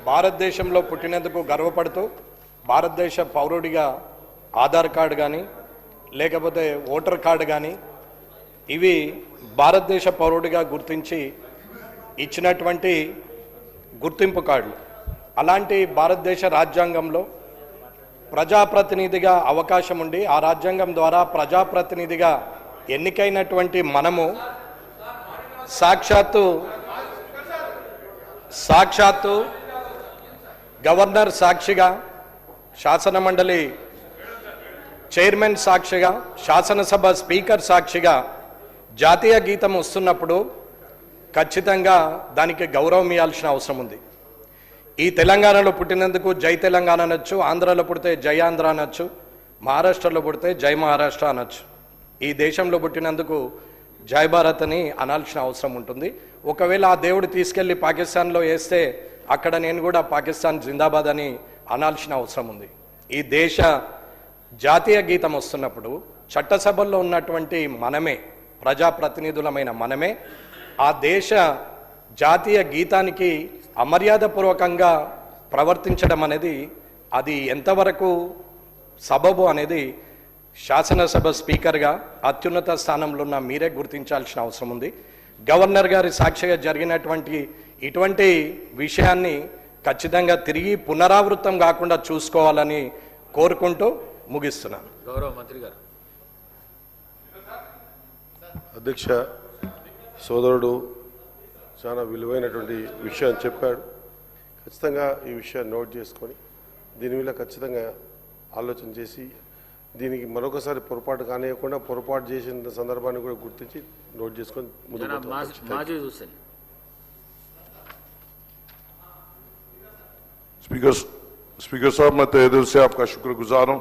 భారతదేశంలో పుట్టినందుకు గర్వపడుతూ భారతదేశ పౌరుడిగా ఆధార్ కార్డు కానీ లేకపోతే ఓటర్ కార్డు కానీ ఇవి భారతదేశ పౌరుడిగా గుర్తించి ఇచ్చినటువంటి గుర్తింపు కార్డులు. అలాంటి భారతదేశ రాజ్యాంగంలో ప్రజాప్రతినిధిగా అవకాశం ఉండి ఆ రాజ్యాంగం ద్వారా ప్రజాప్రతినిధిగా ఎన్నికైనటువంటి మనము సాక్షాత్తు గవర్నర్ సాక్షిగా, శాసనమండలి చైర్మన్ సాక్షిగా, శాసనసభ స్పీకర్ సాక్షిగా జాతీయ గీతం వస్తున్నప్పుడు ఖచ్చితంగా దానికి గౌరవం ఇవ్వాల్సిన అవసరం ఉంది. ఈ తెలంగాణలో పుట్టినందుకు జై తెలంగాణ అనొచ్చు, ఆంధ్రాలో పుడితే జై ఆంధ్ర అనొచ్చు, మహారాష్ట్రలో పుడితే జై మహారాష్ట్ర అనొచ్చు. ఈ దేశంలో పుట్టినందుకు జై భారత్ అని అనాల్సిన అవసరం ఉంటుంది. ఒకవేళ ఆ దేవుడు తీసుకెళ్ళి పాకిస్తాన్లో వేస్తే అక్కడ నేను కూడా పాకిస్తాన్ జిందాబాద్ అని అనాల్సిన అవసరం ఉంది. ఈ దేశ జాతీయ గీతం వస్తున్నప్పుడు చట్టసభల్లో ఉన్నటువంటి మనమే, ప్రజాప్రతినిధులమైన మనమే ఆ దేశ జాతీయ గీతానికి అమర్యాదపూర్వకంగా ప్రవర్తించడం అనేది అది ఎంతవరకు సబబు అనేది శాసనసభ స్పీకర్గా అత్యున్నత స్థానంలో ఉన్న మీరే గుర్తించాల్సిన అవసరం ఉంది. గవర్నర్ గారి సాక్షిగా జరిగినటువంటి ఇటువంటి విషయాన్ని ఖచ్చితంగా తిరిగి పునరావృతం కాకుండా చూసుకోవాలని కోరుకుంటూ ముగిస్తున్నాను. గౌరవ మంత్రి గారు. అధ్యక్ష, సోదరుడు చాలా విలువైనటువంటి విషయం చెప్పాడు. ఖచ్చితంగా ఈ విషయాన్ని నోట్ చేసుకొని దీని మీద ఖచ్చితంగా ఆలోచన చేసి దీనికి మరొకసారి పొరపాటు కానివ్వకుండా పొరపాటు చేసిన సందర్భాన్ని కూడా గుర్తించి నోట్ చేసుకొని ముందుకు. स्पीकर साहब, मैं तहे दिल से आपका शुक्रगुजार हूं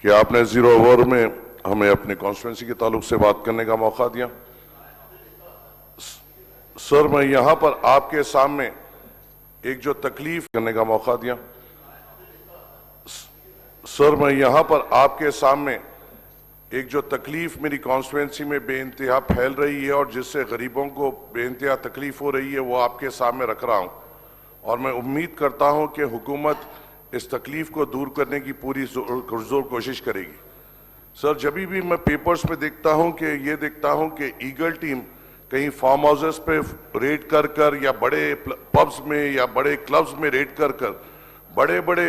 कि आपने 0 ओवर में हमें अपने कॉन्स्टिट्यूंसी के ताल्लुक से बात करने का मौका दिया। सर, मैं यहां पर आपके सामने एक जो तकलीफ करने का मौका दिया। सर, मैं यहां पर आपके सामने एक जो तकलीफ मेरी कॉन्स्टिट्यूंसी में बेइंतहा फैल रही है और जिससे गरीबों को बेइंतहा तकलीफ हो रही है वो आपके सामने रख रहा हूं और मैं उम्मीद करता हूं कि हुकूमत इस तकलीफ को दूर करने की पूरी जोर कोशिश करेगी। सर, जब भी मैं पेपर्स में देखता हूं कि ईगल टीम कहीं फार्म हाउसेस पे रेड कर या बड़े पब्स में या बड़े क्लब्स में रेड कर बड़े बड़े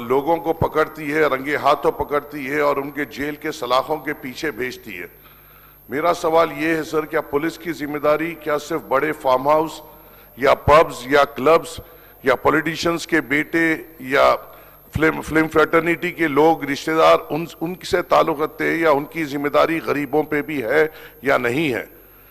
लोगों को पकड़ती है, रंगे हाथों पकड़ती है और उनके जेल के सलाखों के पीछे भेजती है। मेरा सवाल ये है सर, क्या पुलिस की जिम्मेदारी क्या सिर्फ बड़े फार्म हाउस या पब्स या क्लब्स या पॉलिटिशियंस के बेटे या फिल्म फ्रेटर्निटी के लोग रिश्तेदार उनसे ताल्लुक रखते हैं या उनकी जिम्मेदारी गरीबों पे भी है या नहीं है?